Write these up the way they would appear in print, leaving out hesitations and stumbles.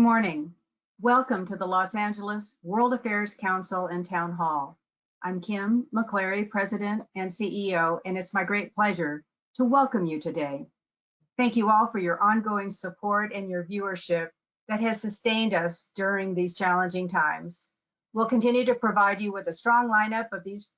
morning. Welcome to the Los Angeles World Affairs Council and Town Hall. I'm Kim McClary, President and CEO, and it's my great pleasure to welcome you today. Thank you all for your ongoing support and your viewership that has sustained us during these challenging times. We'll continue to provide you with a strong lineup of these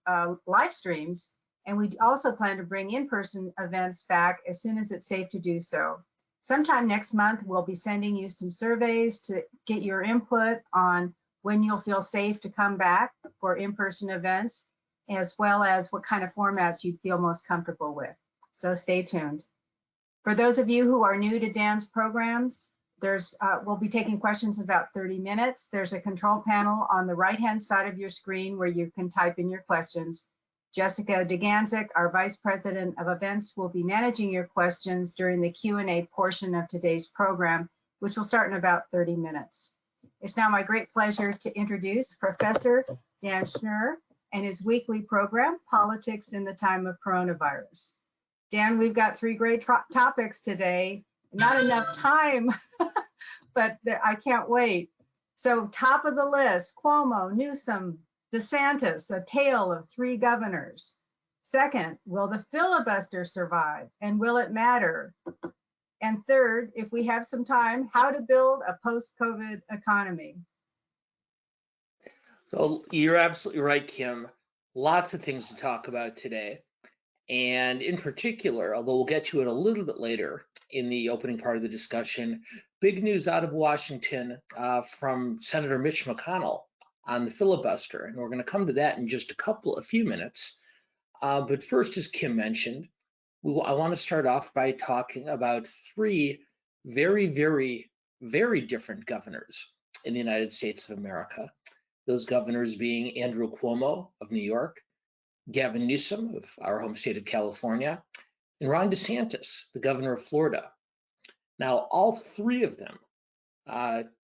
live streams, and we also plan to bring in-person events back as soon as it's safe to do so. Sometime next month, we'll be sending you some surveys to get your input on when you'll feel safe to come back for in-person events, as well as what kind of formats you'd feel most comfortable with. So stay tuned. For those of you who are new to Dan's programs, we'll be taking questions in about 30 minutes. There's a control panel on the right-hand side of your screen where you can type in your questions. Jessica DeGanzik, our Vice President of Events, will be managing your questions during the Q&A portion of today's program, which will start in about 30 minutes. It's now my great pleasure to introduce Professor Dan Schnur and his weekly program, Politics in the Time of Coronavirus. Dan, we've got three great topics today. Not enough time, but I can't wait. So top of the list, Cuomo, Newsom, DeSantis, a tale of three governors. Second, will the filibuster survive and will it matter? And third, if we have some time, how to build a post-COVID economy. So you're absolutely right, Kim. Lots of things to talk about today. And in particular, although we'll get to it a little bit later in the opening part of the discussion, big news out of Washington from Senator Mitch McConnell on the filibuster, and we're going to come to that in just a few minutes. But first, as Kim mentioned, I want to start off by talking about three very, very, very different governors in the United States of America. Those governors being Andrew Cuomo of New York, Gavin Newsom of our home state of California, and Ron DeSantis, the governor of Florida. Now, all three of them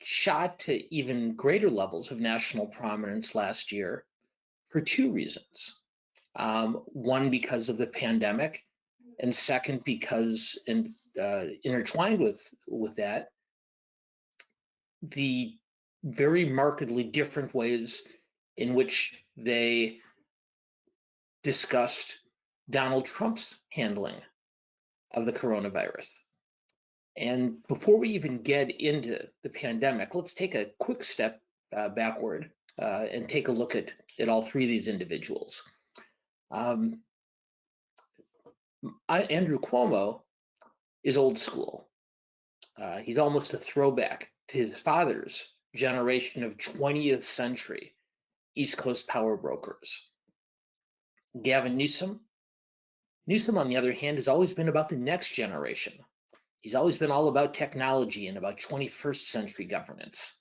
shot to even greater levels of national prominence last year for two reasons. One, because of the pandemic, and second, because intertwined with that, the very markedly different ways in which they discussed Donald Trump's handling of the coronavirus. And before we even get into the pandemic, let's take a quick step backward and take a look at all three of these individuals. Andrew Cuomo is old school. He's almost a throwback to his father's generation of 20th century East Coast power brokers. Gavin Newsom, on the other hand, has always been about the next generation. He's always been all about technology and about 21st century governance.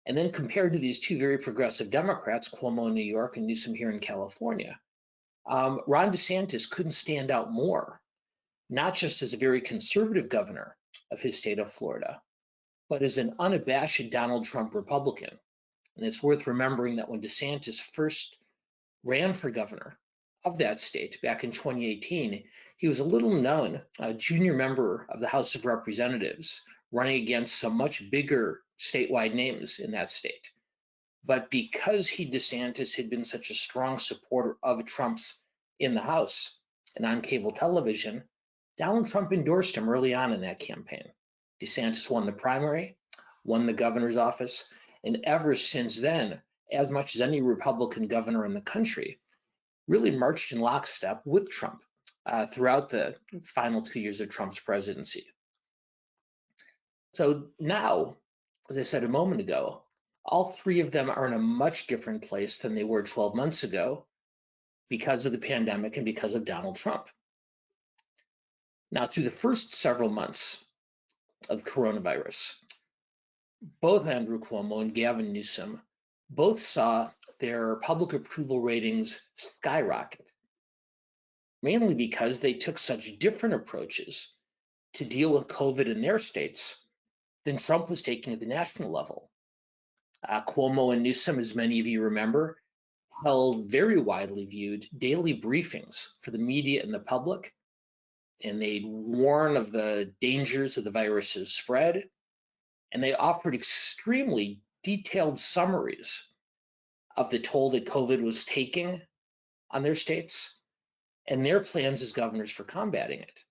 And then compared to these two very progressive Democrats, Cuomo in New York and Newsom here in California, Ron DeSantis couldn't stand out more, not just as a very conservative governor of his state of Florida, but as an unabashed Donald Trump Republican. And it's worth remembering that when DeSantis first ran for governor of that state back in 2018, he was a little known junior member of the House of Representatives running against some much bigger statewide names in that state. But because DeSantis had been such a strong supporter of Trump's in the House and on cable television, Donald Trump endorsed him early on in that campaign. DeSantis won the primary, won the governor's office, and ever since then, as much as any Republican governor in the country, really marched in lockstep with Trump throughout the final 2 years of Trump's presidency. So now, as I said a moment ago, all three of them are in a much different place than they were 12 months ago because of the pandemic and because of Donald Trump. Now, through the first several months of coronavirus, both Andrew Cuomo and Gavin Newsom both saw their public approval ratings skyrocket, mainly because they took such different approaches to deal with COVID in their states than Trump was taking at the national level. Cuomo and Newsom, as many of you remember, held very widely viewed daily briefings for the media and the public, and they'd warn of the dangers of the virus's spread, and they offered extremely detailed summaries of the toll that COVID was taking on their states and their plans as governors for combating it.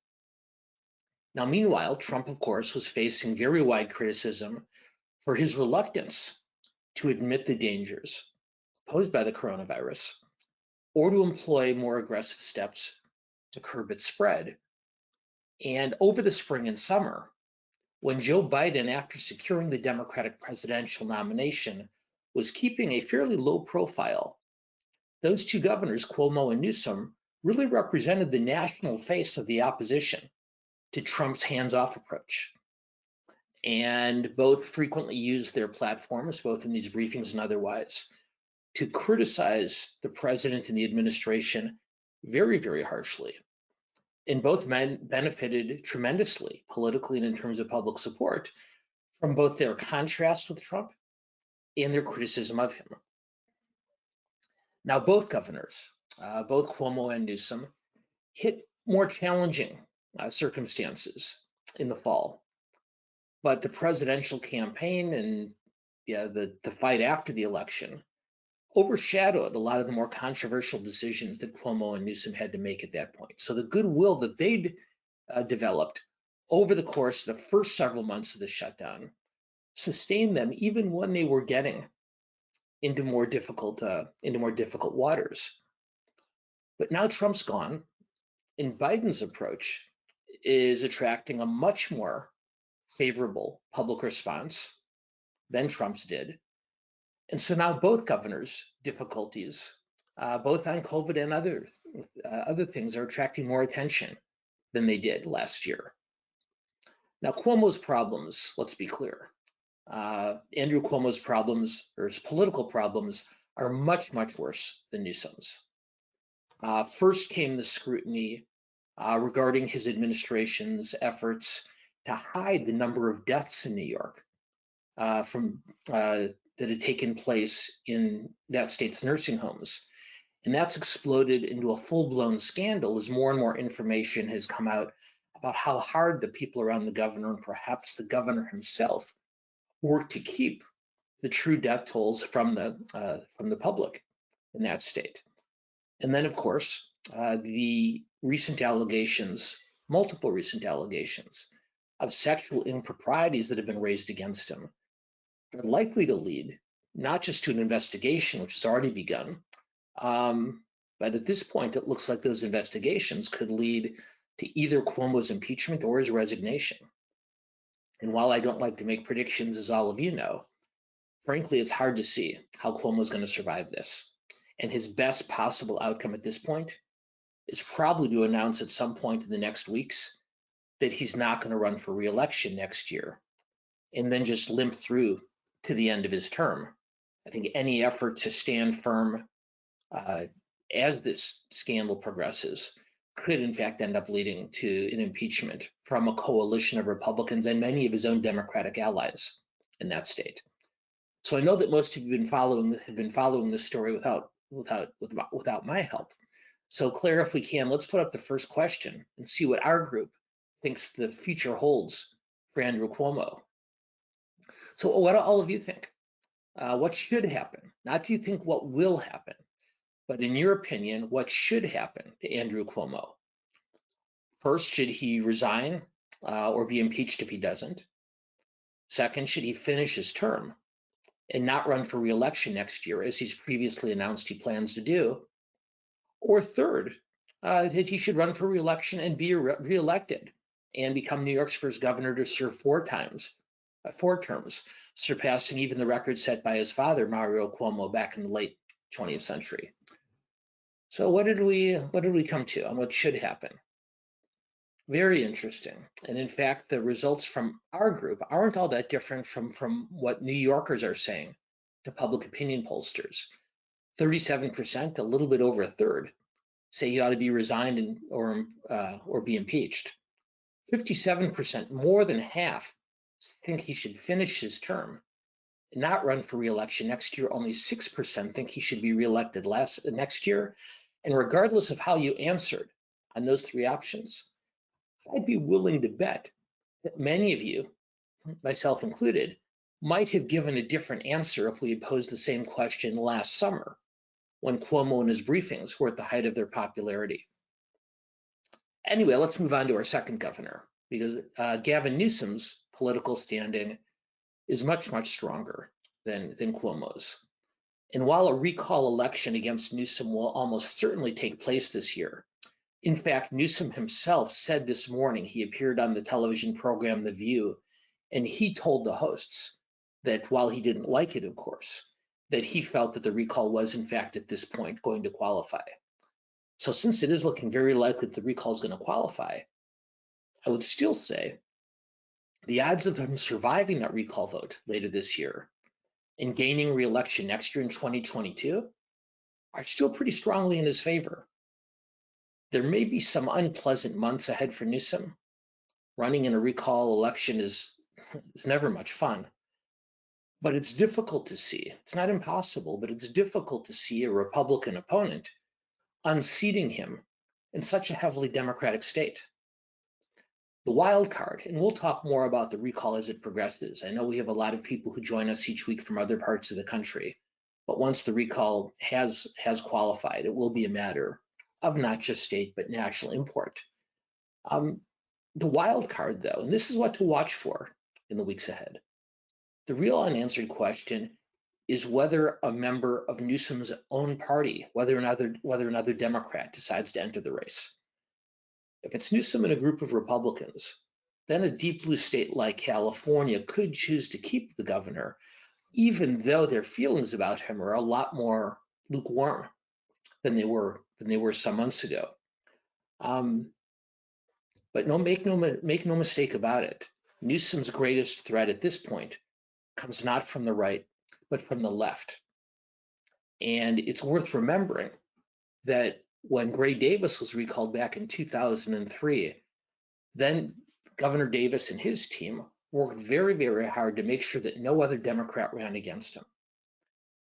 Now, meanwhile, Trump, of course, was facing very wide criticism for his reluctance to admit the dangers posed by the coronavirus or to employ more aggressive steps to curb its spread. And over the spring and summer, when Joe Biden, after securing the Democratic presidential nomination, was keeping a fairly low profile, those two governors, Cuomo and Newsom, really represented the national face of the opposition to Trump's hands-off approach. And both frequently used their platforms, both in these briefings and otherwise, to criticize the president and the administration very, very harshly. And both men benefited tremendously politically and in terms of public support from both their contrast with Trump and their criticism of him. Now, both governors, both Cuomo and Newsom, hit more challenging circumstances in the fall. But the presidential campaign and the fight after the election overshadowed a lot of the more controversial decisions that Cuomo and Newsom had to make at that point. So the goodwill that they'd developed over the course of the first several months of the shutdown sustained them even when they were getting into more difficult waters. But now Trump's gone, and Biden's approach is attracting a much more favorable public response than Trump's did. And so now both governors' difficulties, both on COVID and other things, are attracting more attention than they did last year. Now, Cuomo's problems, let's be clear. Andrew Cuomo's problems, or his political problems, are much, much worse than Newsom's. First came the scrutiny regarding his administration's efforts to hide the number of deaths in New York that had taken place in that state's nursing homes. And that's exploded into a full-blown scandal as more and more information has come out about how hard the people around the governor, and perhaps the governor himself, worked to keep the true death tolls from the public in that state. And then, of course, the recent allegations, multiple recent allegations of sexual improprieties that have been raised against him are likely to lead not just to an investigation, which has already begun, but at this point, it looks like those investigations could lead to either Cuomo's impeachment or his resignation. And while I don't like to make predictions, as all of you know, frankly, it's hard to see how Cuomo's going to survive this. And his best possible outcome at this point is probably to announce at some point in the next weeks that he's not going to run for re-election next year, and then just limp through to the end of his term. I think any effort to stand firm as this scandal progresses could in fact end up leading to an impeachment from a coalition of Republicans and many of his own Democratic allies in that state. So I know that most of you have been following this story without my help. So Claire, if we can, let's put up the first question and see what our group thinks the future holds for Andrew Cuomo. So what do all of you think? What should happen? Not do you think what will happen, but in your opinion, what should happen to Andrew Cuomo? First, should he resign or be impeached if he doesn't? Second, should he finish his term and not run for re-election next year, as he's previously announced he plans to do? Or third, that he should run for re-election and be re-elected and become New York's first governor to serve 4 terms, surpassing even the record set by his father, Mario Cuomo, back in the late 20th century. So what did we come to on what should happen? Very interesting. And in fact, the results from our group aren't all that different from what New Yorkers are saying to public opinion pollsters. 37%, a little bit over a third, say he ought to be resigned or be impeached. 57%, more than half, think he should finish his term and not run for re-election next year. Only 6% think he should be re-elected next year. And regardless of how you answered on those 3 options, I'd be willing to bet that many of you myself included, might have given a different answer if we had posed the same question last summer when Cuomo and his briefings were at the height of their popularity. Anyway, let's move on to our second governor, because Gavin Newsom's political standing is much, much stronger than Cuomo's. And while a recall election against Newsom will almost certainly take place this year, in fact, Newsom himself said this morning, he appeared on the television program The View, and he told the hosts that while he didn't like it, of course, that he felt that the recall was, in fact, at this point going to qualify. So since it is looking very likely that the recall is going to qualify, I would still say the odds of him surviving that recall vote later this year and gaining re-election next year in 2022 are still pretty strongly in his favor. There may be some unpleasant months ahead for Newsom. Running in a recall election is never much fun, but it's difficult to see. It's not impossible, but it's difficult to see a Republican opponent unseating him in such a heavily Democratic state. The wild card, and we'll talk more about the recall as it progresses. I know we have a lot of people who join us each week from other parts of the country, but once the recall has qualified, it will be a matter of not just state, but national import. The wild card, though, and this is what to watch for in the weeks ahead, the real unanswered question is whether a member of Newsom's own party, whether another Democrat decides to enter the race. If it's Newsom and a group of Republicans, then a deep blue state like California could choose to keep the governor, even though their feelings about him are a lot more lukewarm than they were some months ago. But make no mistake about it. Newsom's greatest threat at this point comes not from the right, but from the left. And it's worth remembering that when Gray Davis was recalled back in 2003, then Governor Davis and his team worked very, very hard to make sure that no other Democrat ran against him,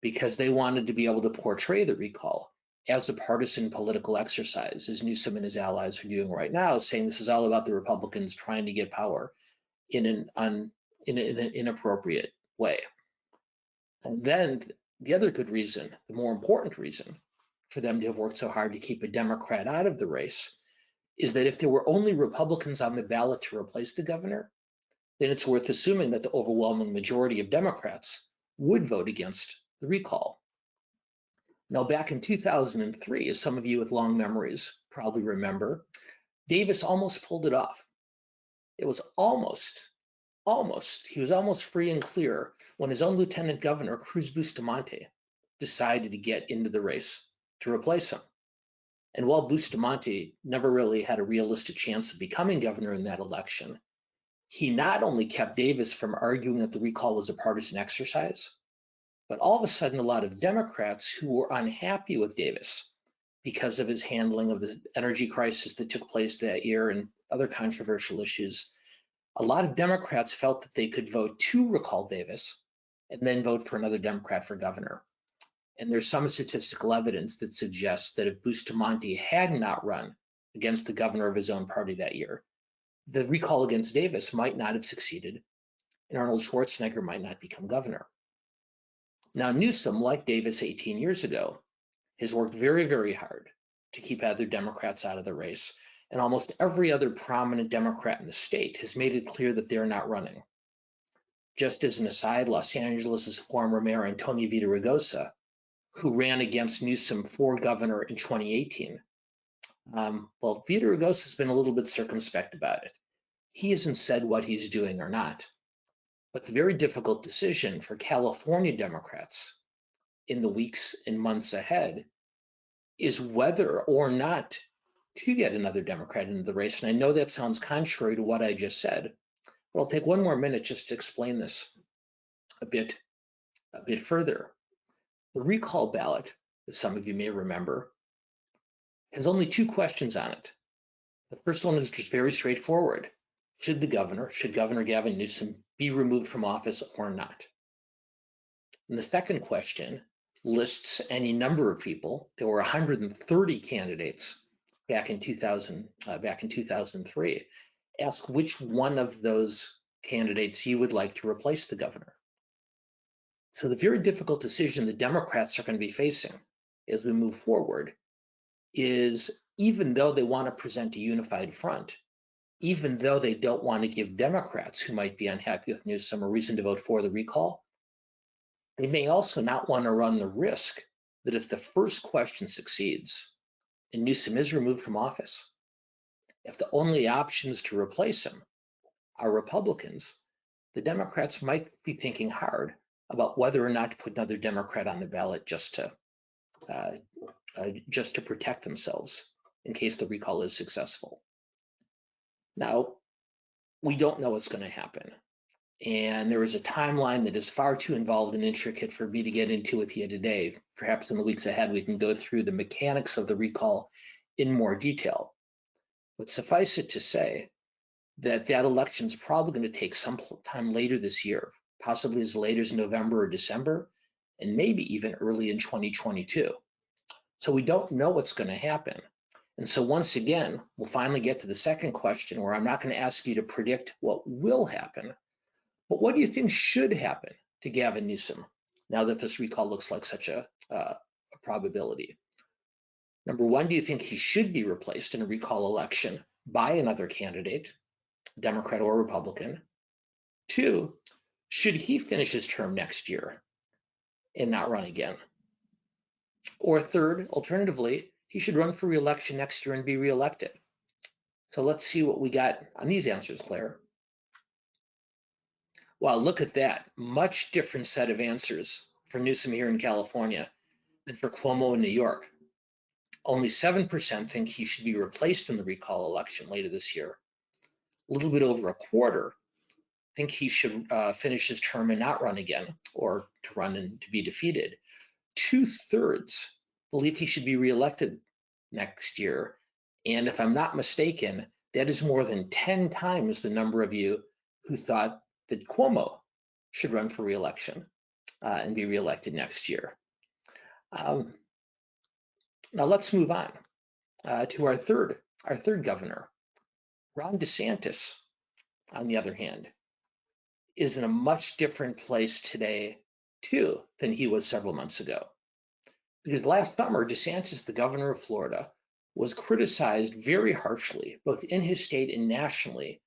because they wanted to be able to portray the recall as a partisan political exercise, as Newsom and his allies are doing right now, saying this is all about the Republicans trying to get power in an inappropriate way. And then the other good reason, the more important reason for them to have worked so hard to keep a Democrat out of the race is that if there were only Republicans on the ballot to replace the governor, then it's worth assuming that the overwhelming majority of Democrats would vote against the recall. Now, back in 2003, as some of you with long memories probably remember, Davis almost pulled it off. It was almost, he was almost free and clear when his own Lieutenant Governor, Cruz Bustamante, decided to get into the race to replace him. And while Bustamante never really had a realistic chance of becoming governor in that election, he not only kept Davis from arguing that the recall was a partisan exercise, but all of a sudden, a lot of Democrats who were unhappy with Davis because of his handling of the energy crisis that took place that year and other controversial issues, a lot of Democrats felt that they could vote to recall Davis and then vote for another Democrat for governor. And there's some statistical evidence that suggests that if Bustamante had not run against the governor of his own party that year, the recall against Davis might not have succeeded, and Arnold Schwarzenegger might not become governor. Now, Newsom, like Davis 18 years ago, has worked very, very hard to keep other Democrats out of the race, and almost every other prominent Democrat in the state has made it clear that they're not running. Just as an aside, Los Angeles' former mayor, Antonio Villaraigosa, who ran against Newsom for governor in 2018, well, Villaraigosa has been a little bit circumspect about it. He hasn't said what he's doing or not. But the very difficult decision for California Democrats in the weeks and months ahead is whether or not to get another Democrat into the race. And I know that sounds contrary to what I just said, but I'll take one more minute just to explain this a bit further. The recall ballot, as some of you may remember, has only two questions on it. The first one is just very straightforward. Should Governor Gavin Newsom be removed from office or not? And the second question lists any number of people. There were 130 candidates back in 2003. Ask which one of those candidates you would like to replace the governor. So the very difficult decision the Democrats are going to be facing as we move forward is, even though they want to present a unified front, even though they don't want to give Democrats who might be unhappy with Newsom a reason to vote for the recall, they may also not want to run the risk that if the first question succeeds and Newsom is removed from office, if the only options to replace him are Republicans, the Democrats might be thinking hard about whether or not to put another Democrat on the ballot just to protect themselves in case the recall is successful. Now, we don't know what's going to happen. And there is a timeline that is far too involved and intricate for me to get into with you today. Perhaps in the weeks ahead, we can go through the mechanics of the recall in more detail. But suffice it to say that election is probably going to take some time later this year, possibly as late as November or December, and maybe even early in 2022. So we don't know what's going to happen. And so once again, we'll finally get to the second question, where I'm not going to ask you to predict what will happen, but what do you think should happen to Gavin Newsom now that this recall looks like such a probability? Number one, do you think he should be replaced in a recall election by another candidate, Democrat or Republican? Two, should he finish his term next year and not run again? Or third, alternatively, he should run for re-election next year and be reelected. So let's see what we got on these answers, Claire. Wow, look at that. Much different set of answers for Newsom here in California than for Cuomo in New York. Only 7% think he should be replaced in the recall election later this year. A little bit over a quarter think he should finish his term and not run again, or to run and to be defeated. 2/3 believe he should be reelected next year. And if I'm not mistaken, that is more than 10 times the number of you who thought that Cuomo should run for reelection and be reelected next year. Now let's move on to our third governor. Ron DeSantis, on the other hand, is in a much different place today, too, than he was several months ago. Because last summer, DeSantis, the governor of Florida, was criticized very harshly, both in his state and nationally,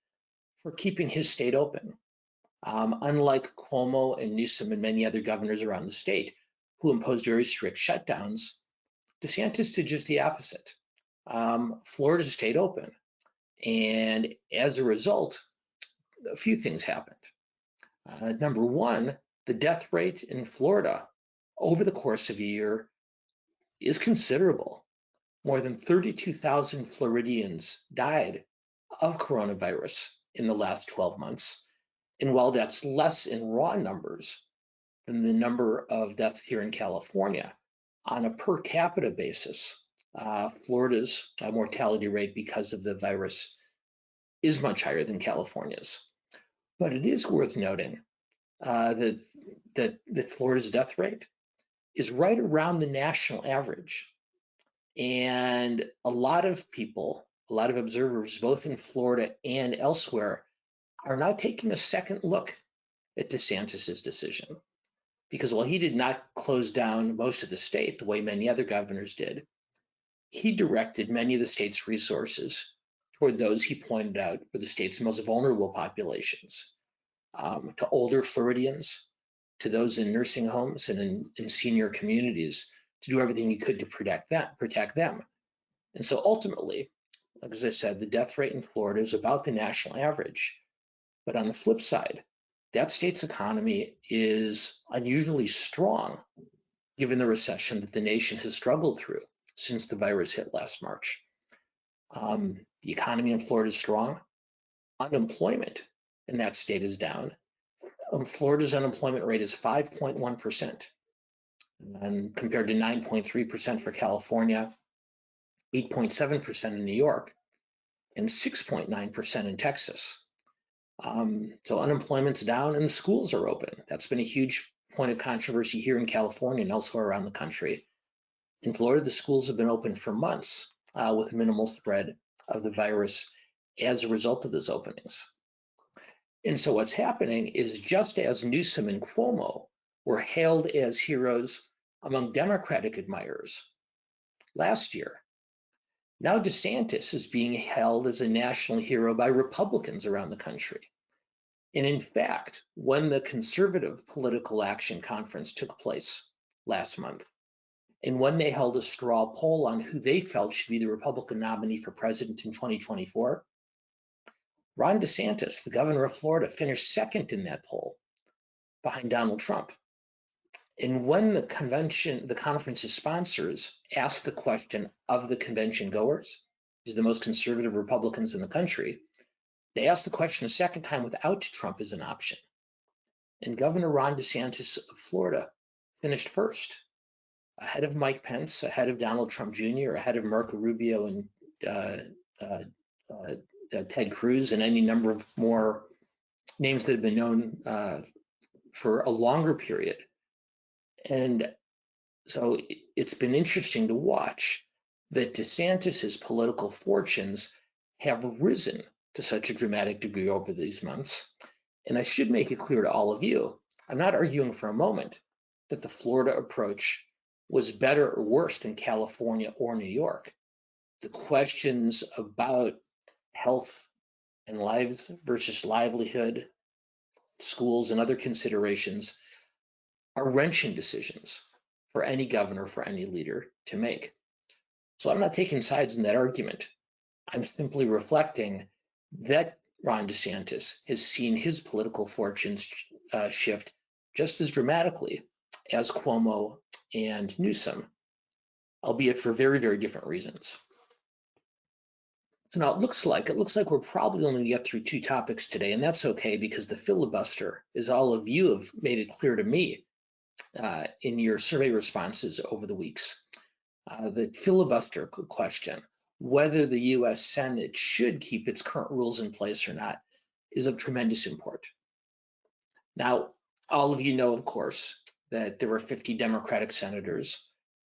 for keeping his state open. Unlike Cuomo and Newsom and many other governors around the state who imposed very strict shutdowns, DeSantis did just the opposite. Florida stayed open. And as a result, a few things happened. Number one, the death rate in Florida over the course of a year is considerable. More than 32,000 Floridians died of coronavirus in the last 12 months. And while that's less in raw numbers than the number of deaths here in California, on a per capita basis, Florida's mortality rate because of the virus is much higher than California's. But it is worth noting that Florida's death rate is right around the national average. And a lot of people, a lot of observers, both in Florida and elsewhere, are now taking a second look at DeSantis's decision. Because while he did not close down most of the state the way many other governors did, he directed many of the state's resources toward those he pointed out were the state's most vulnerable populations, to older Floridians, to those in nursing homes and in senior communities, to do everything he could to protect them. And so ultimately, like as I said, the death rate in Florida is about the national average. But on the flip side, that state's economy is unusually strong, given the recession that the nation has struggled through since the virus hit last March. The economy in Florida is strong. Unemployment in that state is down. Florida's unemployment rate is 5.1%, and compared to 9.3% for California, 8.7% in New York, and 6.9% in Texas. So unemployment's down and the schools are open. That's been a huge point of controversy here in California and elsewhere around the country. In Florida, the schools have been open for months with minimal spread of the virus as a result of those openings. And so what's happening is, just as Newsom and Cuomo were hailed as heroes among Democratic admirers last year, now DeSantis is being hailed as a national hero by Republicans around the country. And in fact, when the Conservative Political Action Conference took place last month, and when they held a straw poll on who they felt should be the Republican nominee for president in 2024, Ron DeSantis, the governor of Florida, finished second in that poll behind Donald Trump. And when the conference's sponsors asked the question of the convention goers, these are the most conservative Republicans in the country, they asked the question a second time without Trump as an option. And Governor Ron DeSantis of Florida finished first, ahead of Mike Pence, ahead of Donald Trump Jr., ahead of Marco Rubio and Ted Cruz, and any number of more names that have been known for a longer period. And so it's been interesting to watch that DeSantis's political fortunes have risen to such a dramatic degree over these months. And I should make it clear to all of you, I'm not arguing for a moment that the Florida approach was better or worse than California or New York. The questions about health and lives versus livelihood, schools, and other considerations are wrenching decisions for any governor, for any leader to make. So I'm not taking sides in that argument. I'm simply reflecting that Ron DeSantis has seen his political fortunes shift just as dramatically as Cuomo and Newsom, albeit for very, very different reasons. So now it looks like we're probably only going to get through 2 topics today, and that's okay, because the filibuster, as all of you have made it clear to me in your survey responses over the weeks, the filibuster question, whether the U.S. Senate should keep its current rules in place or not, is of tremendous import. Now, all of you know, of course, that there were 50 Democratic senators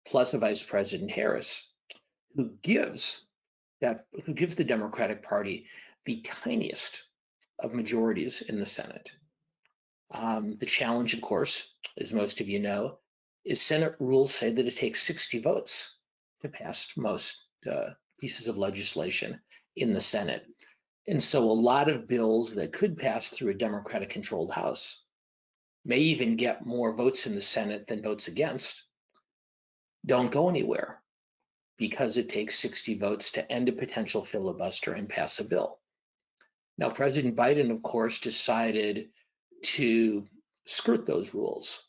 plus a Vice President Harris, who gives the Democratic Party the tiniest of majorities in the Senate. The challenge, of course, as most of you know, is Senate rules say that it takes 60 votes to pass most pieces of legislation in the Senate. And so a lot of bills that could pass through a Democratic-controlled House may even get more votes in the Senate than votes against, don't go anywhere, because it takes 60 votes to end a potential filibuster and pass a bill. Now, President Biden, of course, decided to skirt those rules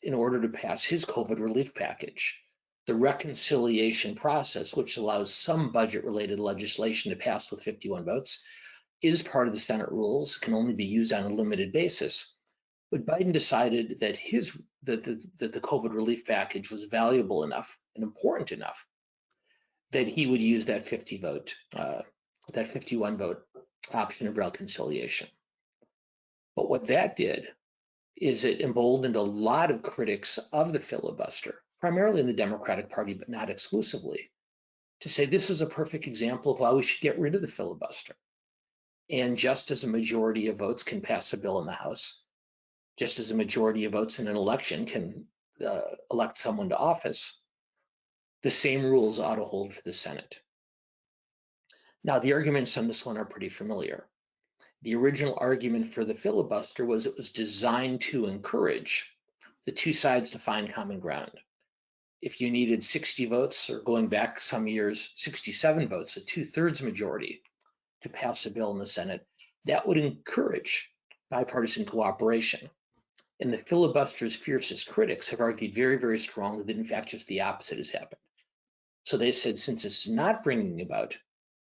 in order to pass his COVID relief package. The reconciliation process, which allows some budget-related legislation to pass with 51 votes, is part of the Senate rules, can only be used on a limited basis. But Biden decided that the COVID relief package was valuable enough and important enough that he would use that 51 vote option of reconciliation. But what that did is it emboldened a lot of critics of the filibuster, primarily in the Democratic Party, but not exclusively, to say this is a perfect example of why we should get rid of the filibuster. And just as a majority of votes can pass a bill in the House, just as a majority of votes in an election can elect someone to office, the same rules ought to hold for the Senate. Now, the arguments on this one are pretty familiar. The original argument for the filibuster was it was designed to encourage the two sides to find common ground. If you needed 60 votes, or going back some years, 67 votes, a 2/3 majority to pass a bill in the Senate, that would encourage bipartisan cooperation. And the filibuster's fiercest critics have argued very, very strongly that in fact just the opposite has happened. So they said, since it's not bringing about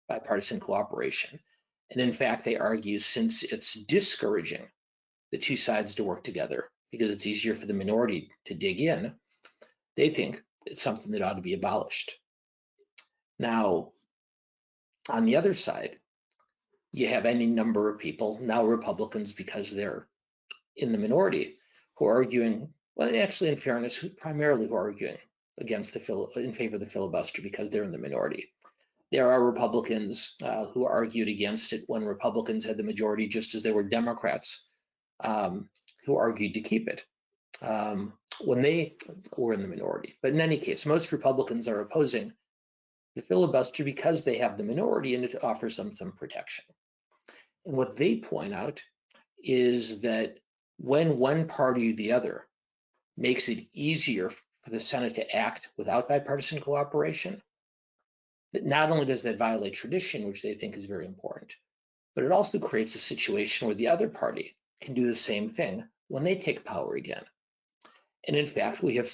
bipartisan cooperation, and in fact they argue since it's discouraging the two sides to work together because it's easier for the minority to dig in, they think it's something that ought to be abolished. Now, on the other side, you have any number of people, now Republicans because they're in the minority, who are arguing, well, actually in fairness, primarily who are arguing against in favor of the filibuster because they're in the minority. There are Republicans who argued against it when Republicans had the majority, just as there were Democrats who argued to keep it when they were in the minority. But in any case, most Republicans are opposing the filibuster because they have the minority and it offers them some protection. And what they point out is that when one party or the other makes it easier for the Senate to act without bipartisan cooperation, that not only does that violate tradition, which they think is very important, but it also creates a situation where the other party can do the same thing when they take power again. And in fact, we have a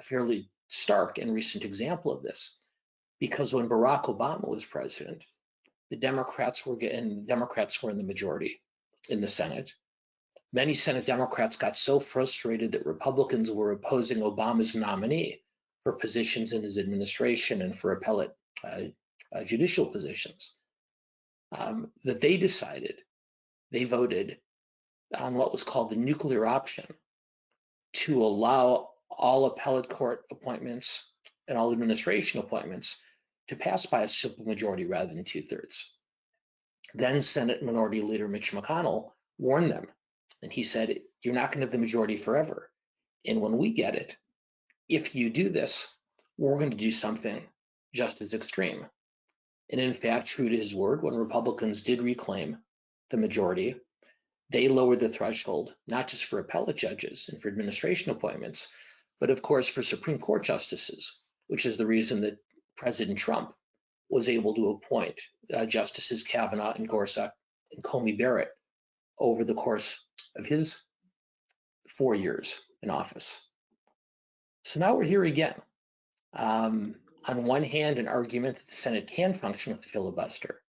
fairly stark and recent example of this, because when Barack Obama was president, the Democrats were in the majority in the Senate. Many Senate Democrats got so frustrated that Republicans were opposing Obama's nominee for positions in his administration and for appellate judicial positions, that they voted on what was called the nuclear option to allow all appellate court appointments and all administration appointments to pass by a simple majority rather than 2/3. Then Senate Minority Leader Mitch McConnell warned them, and he said, "You're not going to have the majority forever. And when we get it, if you do this, we're going to do something just as extreme." And in fact, true to his word, when Republicans did reclaim the majority, they lowered the threshold, not just for appellate judges and for administration appointments, but of course for Supreme Court justices, which is the reason that President Trump was able to appoint Justices Kavanaugh and Gorsuch and Comey Barrett over the course of his 4 years in office. So now we're here again. On one hand, an argument that the Senate can function with the filibuster.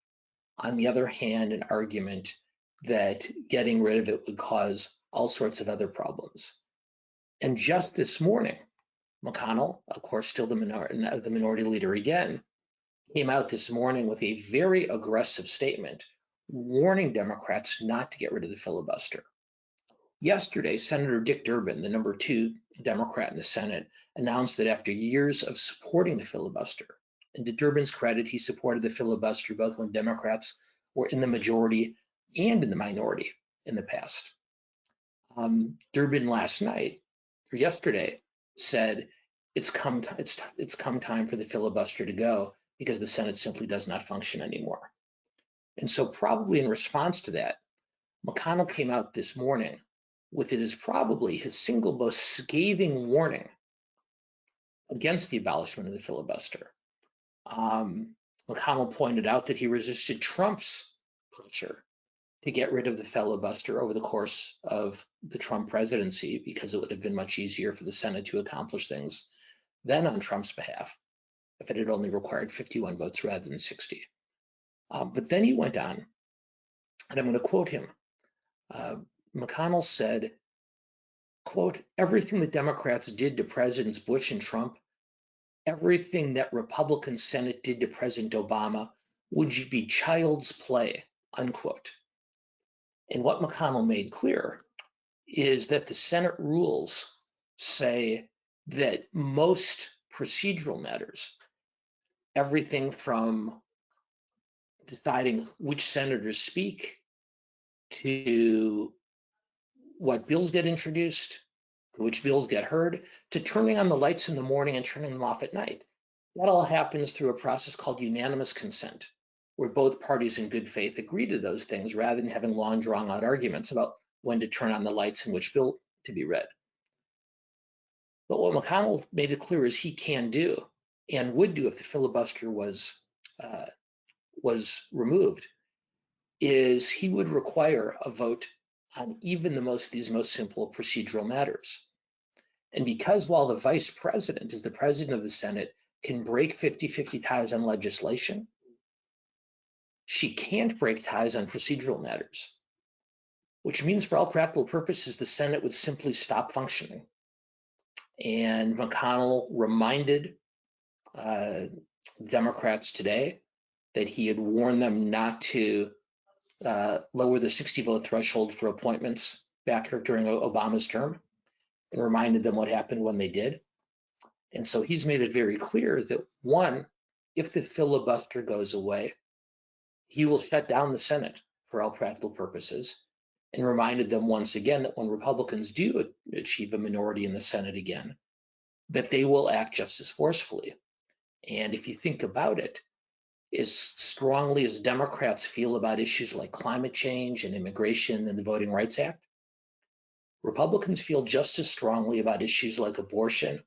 On the other hand, an argument that getting rid of it would cause all sorts of other problems. And just this morning, McConnell, of course, still the minority leader again, came out this morning with a very aggressive statement warning Democrats not to get rid of the filibuster. Yesterday, Senator Dick Durbin, the number 2 Democrat in the Senate, announced that after years of supporting the filibuster, and to Durbin's credit, he supported the filibuster both when Democrats were in the majority and in the minority in the past. Durbin yesterday said it's come time for the filibuster to go because the Senate simply does not function anymore. And so probably in response to that, McConnell came out this morning with it is probably his single most scathing warning against the abolishment of the filibuster. McConnell pointed out that he resisted Trump's pressure to get rid of the filibuster over the course of the Trump presidency because it would have been much easier for the Senate to accomplish things than on Trump's behalf if it had only required 51 votes rather than 60. But then he went on, and I'm going to quote him. McConnell said, quote, "Everything the Democrats did to Presidents Bush and Trump, everything that Republican Senate did to President Obama would be child's play," unquote. And what McConnell made clear is that the Senate rules say that most procedural matters, everything from deciding which senators speak to what bills get introduced, to which bills get heard, to turning on the lights in the morning and turning them off at night. That all happens through a process called unanimous consent, where both parties in good faith agree to those things rather than having long drawn out arguments about when to turn on the lights and which bill to be read. But what McConnell made it clear is he can do and would do if the filibuster was removed, is he would require a vote on even these most simple procedural matters. And because while the vice president is the president of the Senate, can break 50-50 ties on legislation, she can't break ties on procedural matters, which means for all practical purposes, the Senate would simply stop functioning. And McConnell reminded Democrats today that he had warned them not to lower the 60-vote threshold for appointments back here during Obama's term, and reminded them what happened when they did. And so he's made it very clear that one, if the filibuster goes away, he will shut down the Senate for all practical purposes, and reminded them once again that when Republicans do achieve a minority in the Senate again, that they will act just as forcefully. And if you think about it, as strongly as Democrats feel about issues like climate change and immigration and the Voting Rights Act, Republicans feel just as strongly about issues like abortion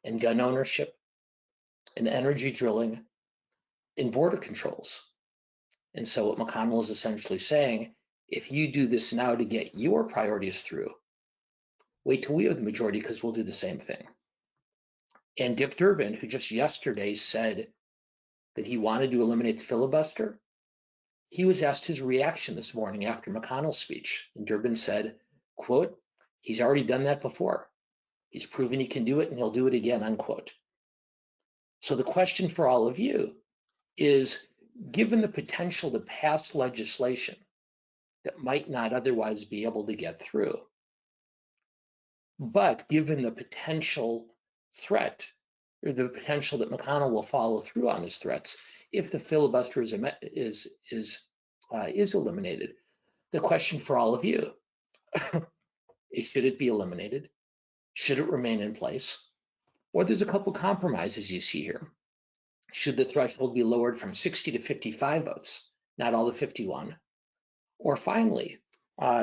and gun ownership and energy drilling and border controls. And so what McConnell is essentially saying, if you do this now to get your priorities through, wait till we have the majority because we'll do the same thing. And Dick Durbin, who just yesterday said that he wanted to eliminate the filibuster, he was asked his reaction this morning after McConnell's speech. And Durbin said, quote, he's already done that before. He's proven he can do it and he'll do it again, unquote. So the question for all of you is, given the potential to pass legislation that might not otherwise be able to get through, but given the potential threat or the potential that McConnell will follow through on his threats if the filibuster is eliminated, the question for all of you is, should it be eliminated? Should it remain in place? Or there's a couple compromises you see here. Should the threshold be lowered from 60 to 55 votes, not all the 51? Or finally,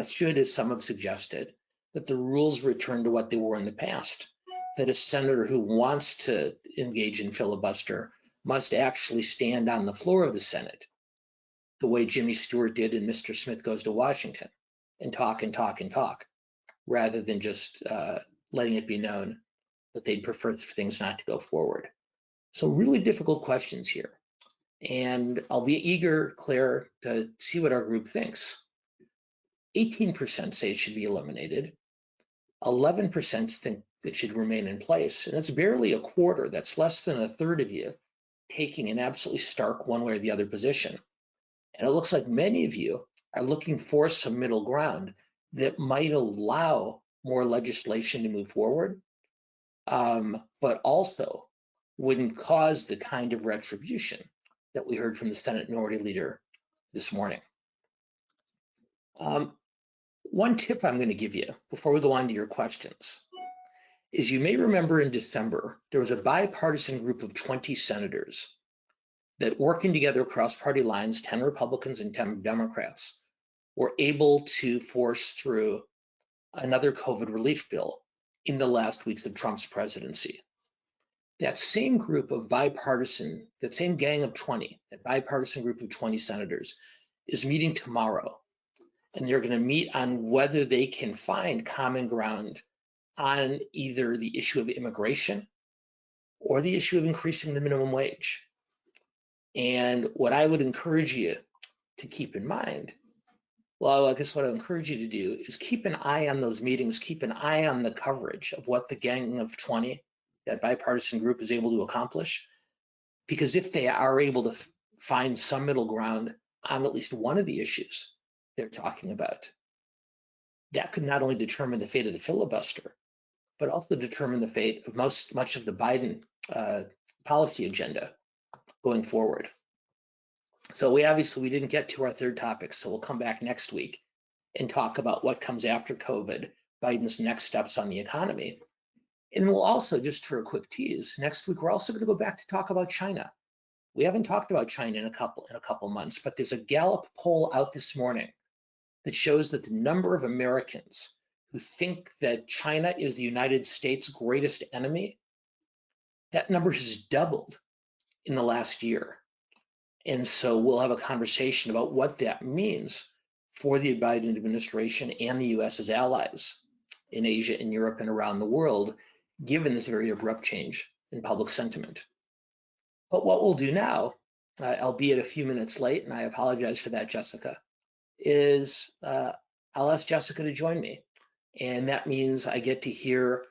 should, as some have suggested, that the rules return to what they were in the past, that a senator who wants to engage in filibuster must actually stand on the floor of the Senate, the way Jimmy Stewart did in Mr. Smith Goes to Washington, and talk and talk and talk, rather than just letting it be known that they'd prefer for things not to go forward. So really difficult questions here. And I'll be eager, Claire, to see what our group thinks. 18% say it should be eliminated. 11% think it should remain in place. And it's barely a quarter. That's less than a third of you taking an absolutely stark one way or the other position. And it looks like many of you are looking for some middle ground that might allow more legislation to move forward, but also wouldn't cause the kind of retribution that we heard from the Senate Minority Leader this morning. One tip I'm going to give you before we go on to your questions is, you may remember in December, there was a bipartisan group of 20 senators that, working together across party lines, 10 Republicans and 10 Democrats, were able to force through another COVID relief bill in the last weeks of Trump's presidency. That same group of bipartisan, that same gang of 20, that bipartisan group of 20 senators is meeting tomorrow. And they're going to meet on whether they can find common ground on either the issue of immigration or the issue of increasing the minimum wage. And what I would encourage you to keep in mind, well, I guess what I encourage you to do is keep an eye on those meetings, keep an eye on the coverage of what the gang of 20, that bipartisan group, is able to accomplish. Because if they are able to find some middle ground on at least one of the issues they're talking about, that could not only determine the fate of the filibuster, but also determine the fate of much of the Biden policy agenda going forward. So we didn't get to our third topic, so we'll come back next week and talk about what comes after COVID, Biden's next steps on the economy. And we'll also, just for a quick tease, next week we're also going to go back to talk about China. We haven't talked about China in a couple months, but there's a Gallup poll out this morning that shows that the number of Americans who think that China is the United States' greatest enemy, that number has doubled in the last year. And so we'll have a conversation about what that means for the Biden administration and the US as allies in Asia and Europe and around the world, given this very abrupt change in public sentiment. But what we'll do now, albeit a few minutes late, and I apologize for that, Jessica, is I'll ask Jessica to join me. And that means I get to hear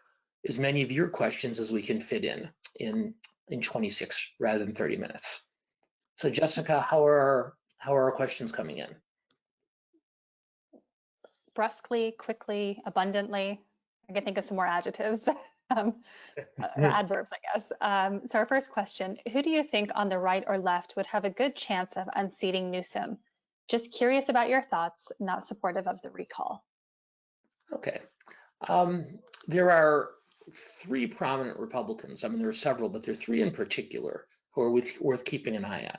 as many of your questions as we can fit in 26 rather than 30 minutes. So Jessica, how are our questions coming in? Brusquely, quickly, abundantly. I can think of some more adjectives. or adverbs, I guess. So our first question, who do you think on the right or left would have a good chance of unseating Newsom? Just curious about your thoughts, not supportive of the recall. Okay. There are three prominent Republicans. I mean, there are several, but there are three in particular who are worth keeping an eye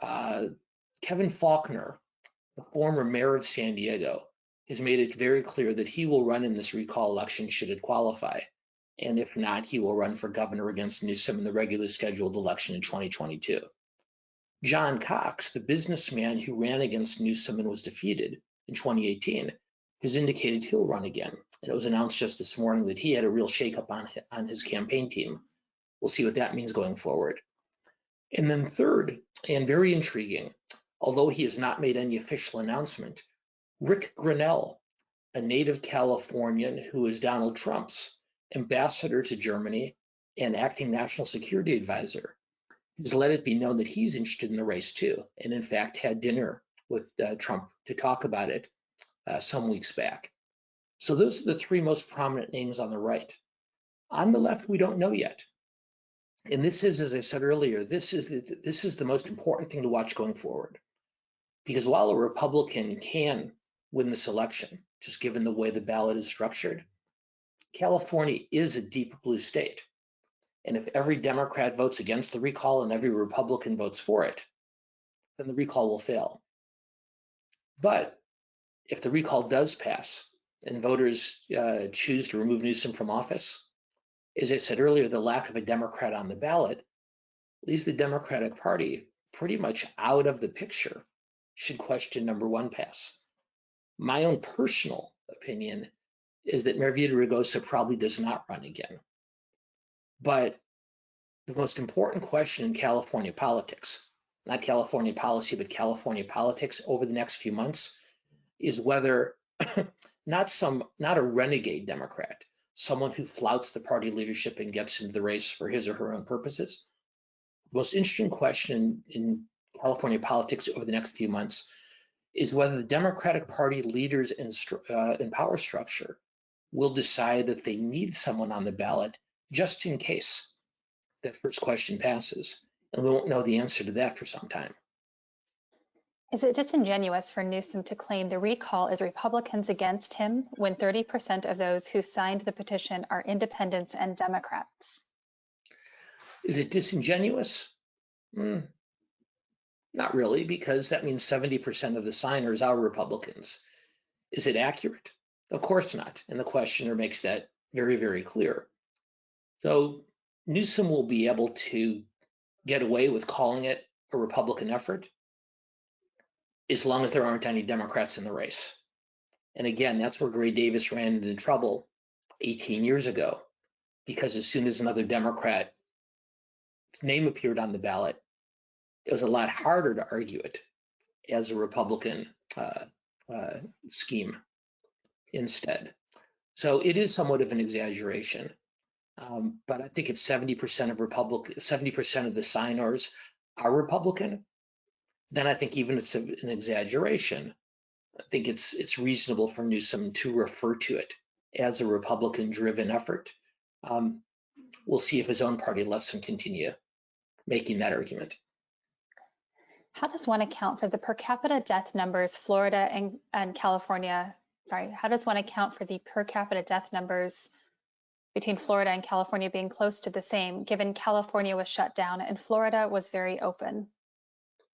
on. Kevin Faulconer, the former mayor of San Diego, has made it very clear that he will run in this recall election should it qualify. And if not, he will run for governor against Newsom in the regularly scheduled election in 2022. John Cox, the businessman who ran against Newsom and was defeated in 2018, has indicated he'll run again. And it was announced just this morning that he had a real shakeup on his campaign team. We'll see what that means going forward. And then third, and very intriguing, although he has not made any official announcement, Rick Grinnell, a native Californian who is Donald Trump's ambassador to Germany and acting national security advisor, has let it be known that he's interested in the race too, and in fact had dinner with Trump to talk about it some weeks back. So those are the three most prominent names on the right. On the left, we don't know yet. And this is, as I said earlier, this is the most important thing to watch going forward. Because while a Republican can win this election, just given the way the ballot is structured, California is a deep blue state. And if every Democrat votes against the recall and every Republican votes for it, then the recall will fail. But if the recall does pass and voters choose to remove Newsom from office, as I said earlier, the lack of a Democrat on the ballot leaves the Democratic Party pretty much out of the picture should question number one pass. My own personal opinion is that Mayor Villaraigosa probably does not run again. But the most important question in California politics, not California policy, but California politics over the next few months, is whether not a renegade Democrat, someone who flouts the party leadership and gets into the race for his or her own purposes. The most interesting question in California politics over the next few months is whether the Democratic Party leaders in power structure will decide that they need someone on the ballot just in case that first question passes. And we won't know the answer to that for some time. Is it disingenuous for Newsom to claim the recall is Republicans against him when 30% of those who signed the petition are independents and Democrats? Is it disingenuous? Not really, because that means 70% of the signers are Republicans. Is it accurate? Of course not. And the questioner makes that very, very clear. So Newsom will be able to get away with calling it a Republican effort as long as there aren't any Democrats in the race. And again, that's where Gray Davis ran into trouble 18 years ago, because as soon as another Democrat's name appeared on the ballot, it was a lot harder to argue it as a Republican scheme instead. So it is somewhat of an exaggeration, but I think it's 70% of the signers are Republican. Then I think even if it's an exaggeration, I think it's reasonable for Newsom to refer to it as a Republican-driven effort. We'll see if his own party lets him continue making that argument. How does one account for the per capita death numbers Florida and California? Sorry, how does one account for the per capita death numbers between Florida and California being close to the same, given California was shut down and Florida was very open?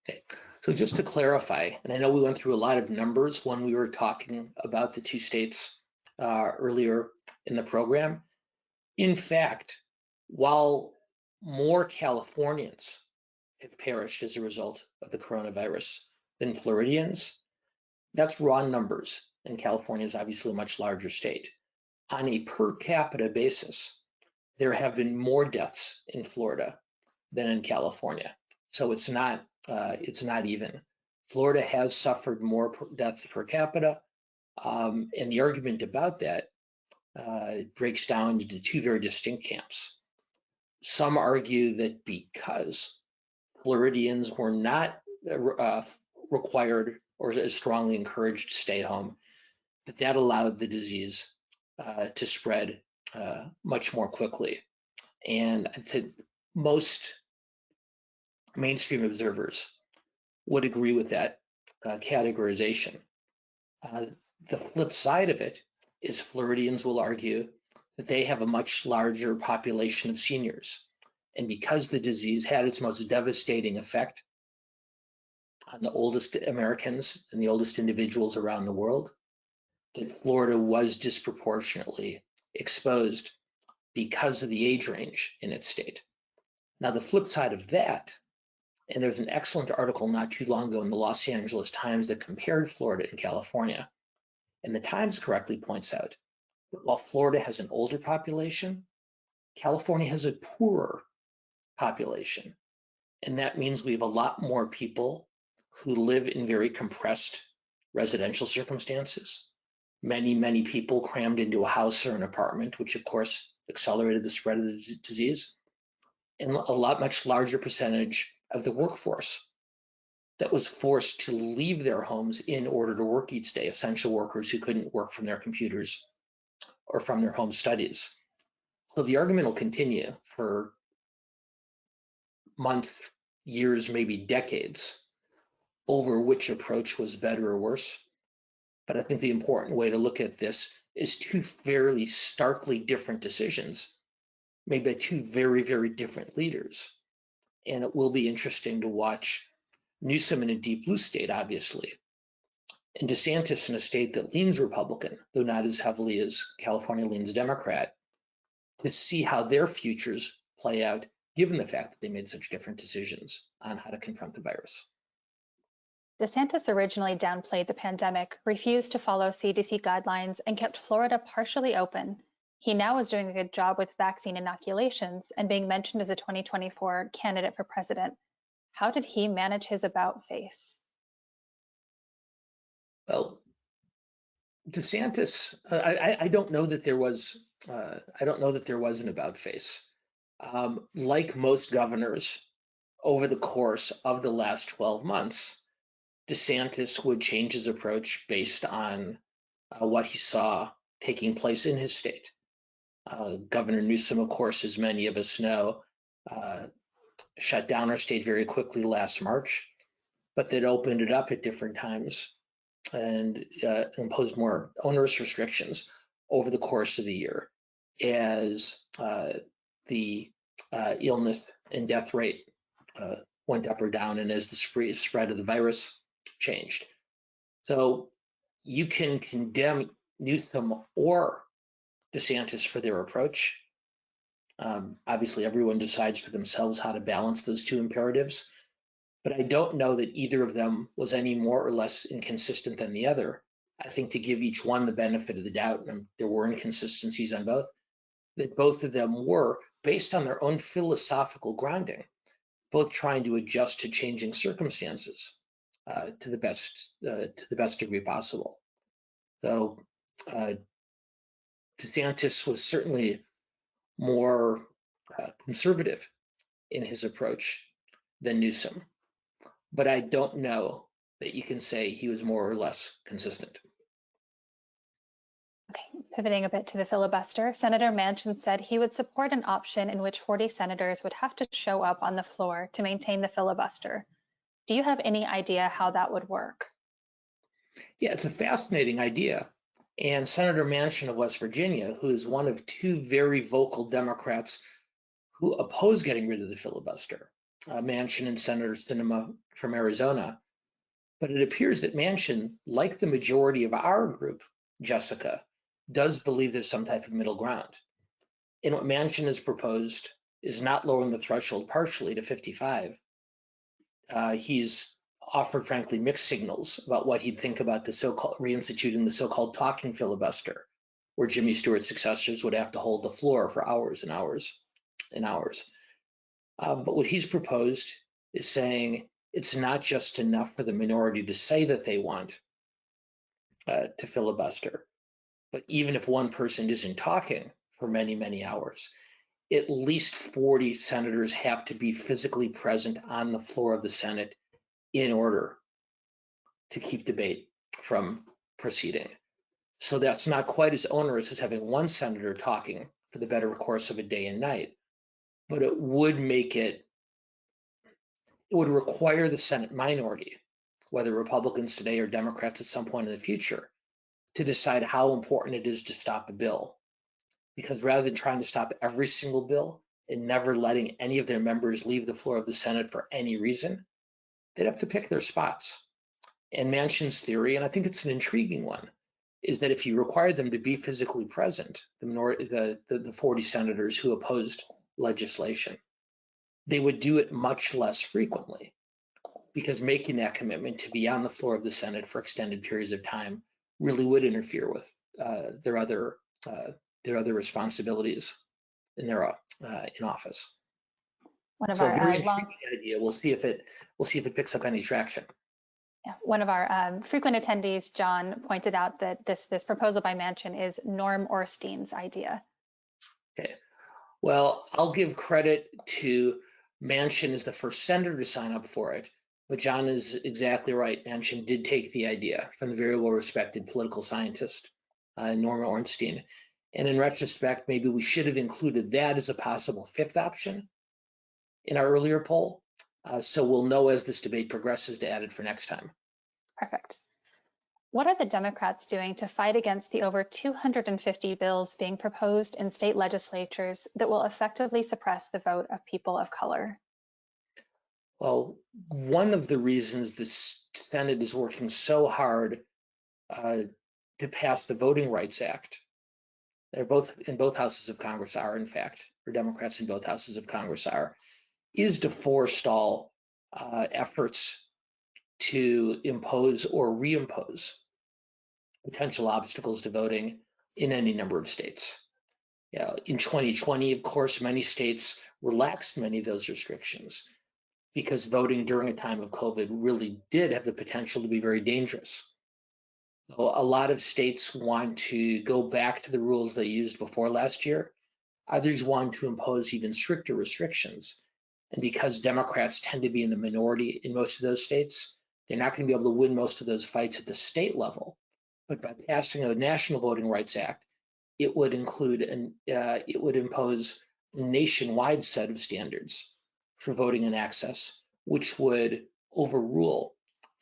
Okay, so just to clarify, and I know we went through a lot of numbers when we were talking about the two states earlier in the program. In fact, while more Californians have perished as a result of the coronavirus than Floridians, that's raw numbers, and California is obviously a much larger state. On a per capita basis, there have been more deaths in Florida than in California. So it's not even. Florida has suffered more deaths per capita, and the argument about that breaks down into two very distinct camps. Some argue that because Floridians were not required or as strongly encouraged to stay home, that allowed the disease to spread much more quickly. And I'd say most mainstream observers would agree with that categorization. The flip side of it is Floridians will argue that they have a much larger population of seniors. And because the disease had its most devastating effect on the oldest Americans and the oldest individuals around the world, that Florida was disproportionately exposed because of the age range in its state. Now, the flip side of that, and there's an excellent article not too long ago in the Los Angeles Times that compared Florida and California, and the Times correctly points out that while Florida has an older population, California has a poorer population. And that means we have a lot more people who live in very compressed residential circumstances. Many, many people crammed into a house or an apartment, which of course accelerated the spread of the disease, and a much larger percentage of the workforce that was forced to leave their homes in order to work each day, essential workers who couldn't work from their computers or from their home studies. So the argument will continue for months, years, maybe decades over which approach was better or worse. But I think the important way to look at this is two fairly starkly different decisions made by two very, very different leaders. And it will be interesting to watch Newsom in a deep blue state, obviously, and DeSantis in a state that leans Republican, though not as heavily as California leans Democrat, to see how their futures play out, given the fact that they made such different decisions on how to confront the virus. DeSantis originally downplayed the pandemic, refused to follow CDC guidelines, and kept Florida partially open. He now is doing a good job with vaccine inoculations and being mentioned as a 2024 candidate for president. How did he manage his about face? Well, DeSantis, I don't know that there was. I don't know that there was an about face. Like most governors, over the course of the last 12 months, DeSantis would change his approach based on what he saw taking place in his state. Governor Newsom, of course, as many of us know, shut down our state very quickly last March, but that opened it up at different times and imposed more onerous restrictions over the course of the year as the illness and death rate went up or down and as the spread of the virus changed. So you can condemn Newsom or DeSantis for their approach. Obviously, everyone decides for themselves how to balance those two imperatives, but I don't know that either of them was any more or less inconsistent than the other. I think to give each one the benefit of the doubt, and there were inconsistencies on both, that both of them were based on their own philosophical grounding, both trying to adjust to changing circumstances to the best degree possible. So DeSantis was certainly more conservative in his approach than Newsom, but I don't know that you can say he was more or less consistent. Okay, pivoting a bit to the filibuster, Senator Manchin said he would support an option in which 40 senators would have to show up on the floor to maintain the filibuster. Do you have any idea how that would work? Yeah, it's a fascinating idea. And Senator Manchin of West Virginia, who is one of two very vocal Democrats who oppose getting rid of the filibuster, Manchin and Senator Sinema from Arizona. But it appears that Manchin, like the majority of our group, Jessica, does believe there's some type of middle ground. And what Manchin has proposed is not lowering the threshold partially to 55. He's offered, frankly, mixed signals about what he'd think about the so-called reinstituting the so-called talking filibuster, where Jimmy Stewart's successors would have to hold the floor for hours and hours and hours. But what he's proposed is saying it's not just enough for the minority to say that they want to filibuster, but even if one person isn't talking for many, many hours, at least 40 senators have to be physically present on the floor of the Senate in order to keep debate from proceeding. So that's not quite as onerous as having one senator talking for the better course of a day and night, but it would require the Senate minority, whether Republicans today or Democrats at some point in the future, to decide how important it is to stop a bill. Because rather than trying to stop every single bill and never letting any of their members leave the floor of the Senate for any reason, they'd have to pick their spots. And Manchin's theory, and I think it's an intriguing one, is that if you require them to be physically present, the 40 senators who opposed legislation, they would do it much less frequently, because making that commitment to be on the floor of the Senate for extended periods of time really would interfere with their other responsibilities in office. One of So our very intriguing idea. We'll see if it picks up any traction. Yeah, one of our frequent attendees, John, pointed out that this proposal by Manchin is Norm Orstein's idea. Okay. Well, I'll give credit to Manchin as the first senator to sign up for it, but John is exactly right. Manchin did take the idea from the very well-respected political scientist, Norm Ornstein. And in retrospect, maybe we should have included that as a possible fifth option in our earlier poll. So we'll know as this debate progresses to add it for next time. Perfect. What are the Democrats doing to fight against the over 250 bills being proposed in state legislatures that will effectively suppress the vote of people of color? Well, one of the reasons the Senate is working so hard to pass the Voting Rights Act, they're both in both houses of Congress are, in fact, or Democrats in both houses of Congress are, is to forestall efforts to impose or reimpose potential obstacles to voting in any number of states. In 2020, of course, many states relaxed many of those restrictions because voting during a time of COVID really did have the potential to be very dangerous. So a lot of states want to go back to the rules they used before last year. Others want to impose even stricter restrictions. And because Democrats tend to be in the minority in most of those states, they're not going to be able to win most of those fights at the state level. But by passing a National Voting Rights Act, it would impose a nationwide set of standards for voting and access, which would overrule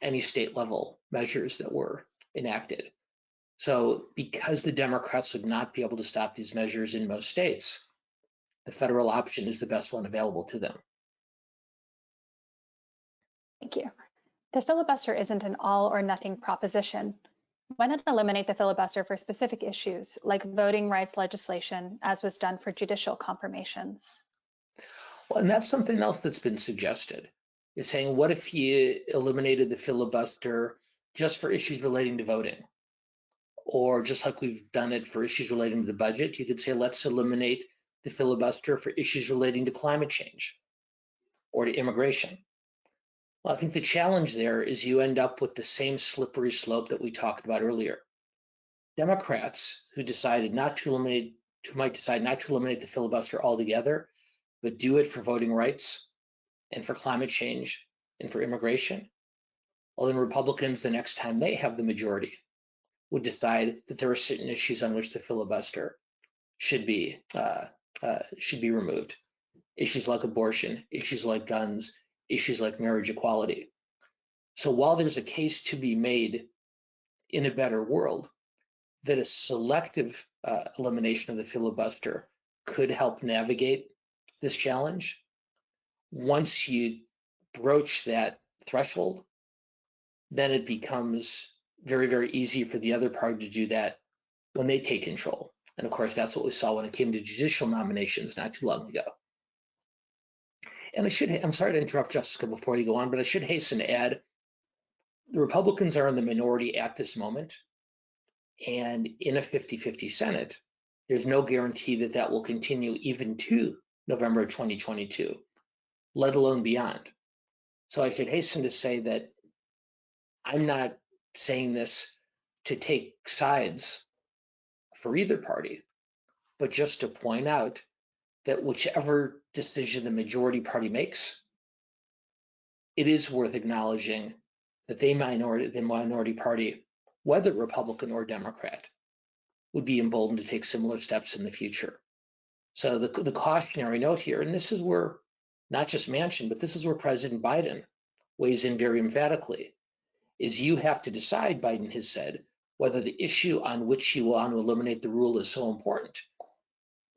any state level measures that were enacted. So because the Democrats would not be able to stop these measures in most states, the federal option is the best one available to them. Thank you. The filibuster isn't an all or nothing proposition. Why not eliminate the filibuster for specific issues like voting rights legislation, as was done for judicial confirmations? Well, and that's something else that's been suggested, is saying, what if you eliminated the filibuster just for issues relating to voting? Or just like we've done it for issues relating to the budget, you could say, let's eliminate the filibuster for issues relating to climate change or to immigration. Well, I think the challenge there is you end up with the same slippery slope that we talked about earlier. Democrats who might decide not to eliminate the filibuster altogether, but do it for voting rights and for climate change and for immigration. Well, then Republicans, the next time they have the majority, would decide that there are certain issues on which the filibuster should be removed. Issues like abortion, issues like guns, issues like marriage equality. So while there's a case to be made in a better world that a selective elimination of the filibuster could help navigate this challenge, once you broach that threshold, then it becomes very, very easy for the other party to do that when they take control. And of course, that's what we saw when it came to judicial nominations not too long ago. And I'm sorry to interrupt, Jessica, before you go on, but I should hasten to add, the Republicans are in the minority at this moment. And in a 50-50 Senate, there's no guarantee that that will continue even to November 2022, let alone beyond. So I should hasten to say that I'm not saying this to take sides for either party, but just to point out that whichever decision the majority party makes, it is worth acknowledging that the minority party, whether Republican or Democrat, would be emboldened to take similar steps in the future. So the cautionary note here, and this is where, not just Manchin, but this is where President Biden weighs in very emphatically, is you have to decide, Biden has said, whether the issue on which you want to eliminate the rule is so important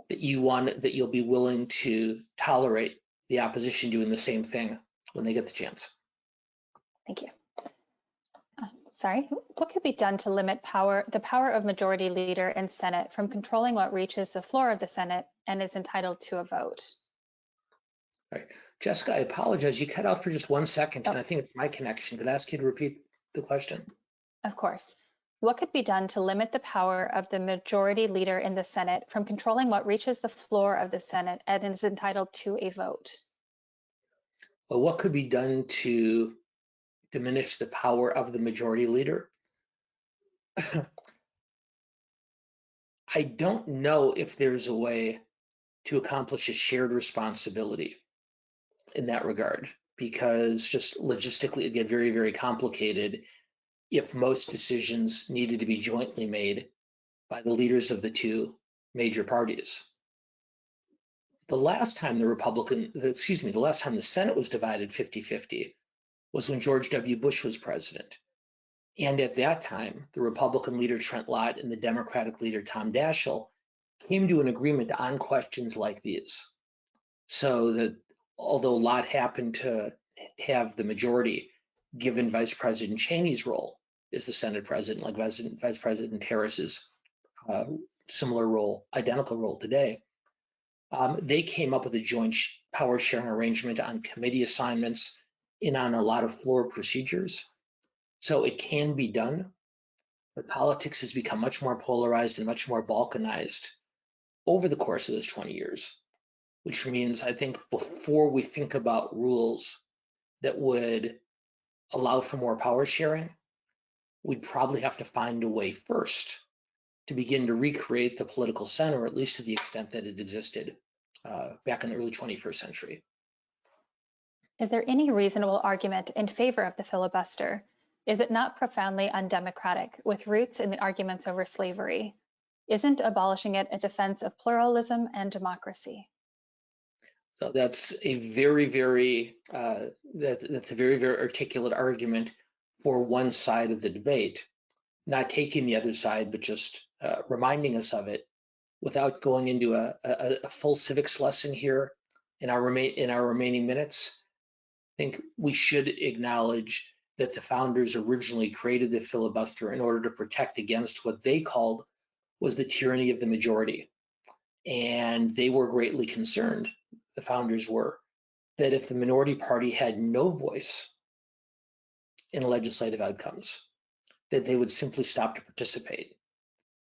that you'll be willing to tolerate the opposition doing the same thing when they get the chance. Thank you. Sorry, what could be done to limit the power of majority leader and Senate from controlling what reaches the floor of the Senate and is entitled to a vote? All right, Jessica, I apologize. You cut out for just 1 second, Oh. and I think it's my connection. Could I ask you to repeat the question? Of course. What could be done to limit the power of the majority leader in the Senate from controlling what reaches the floor of the Senate and is entitled to a vote? Well, what could be done to diminish the power of the majority leader? I don't know if there's a way to accomplish a shared responsibility in that regard, because just logistically it'd get very, very complicated if most decisions needed to be jointly made by the leaders of the two major parties. The last time the last time the Senate was divided 50-50 was when George W. Bush was president. And at that time, the Republican leader Trent Lott and the Democratic leader Tom Daschle came to an agreement on questions like these. So that although Lott happened to have the majority, given Vice President Cheney's role as the Senate president, like Vice President Harris's similar role, identical role today, they came up with a joint power sharing arrangement on committee assignments and on a lot of floor procedures. So it can be done, but politics has become much more polarized and much more balkanized over the course of those 20 years, which means I think before we think about rules that would allow for more power sharing, we'd probably have to find a way first to begin to recreate the political center, at least to the extent that it existed back in the early 21st century. Is there any reasonable argument in favor of the filibuster? Is it not profoundly undemocratic, with roots in the arguments over slavery? Isn't abolishing it a defense of pluralism and democracy? So that's a very, very that's a very, very articulate argument for one side of the debate, not taking the other side, but just reminding us of it without going into a full civics lesson here in our remaining minutes. I think we should acknowledge that the founders originally created the filibuster in order to protect against what they called was the tyranny of the majority. And they were greatly concerned, the founders were, that if the minority party had no voice in legislative outcomes, that they would simply stop to participate,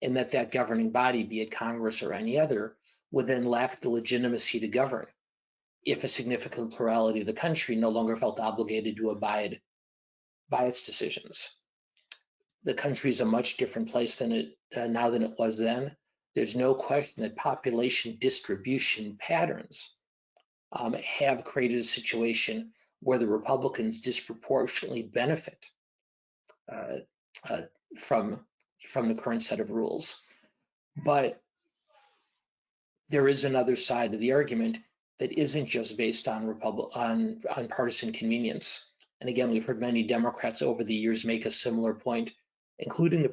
and that governing body, be it Congress or any other, would then lack the legitimacy to govern if a significant plurality of the country no longer felt obligated to abide by its decisions. The country is a much different place now than it was then. There's no question that population distribution patterns have created a situation where the Republicans disproportionately benefit from the current set of rules. But there is another side of the argument that isn't just based on partisan convenience. And again, we've heard many Democrats over the years make a similar point, including this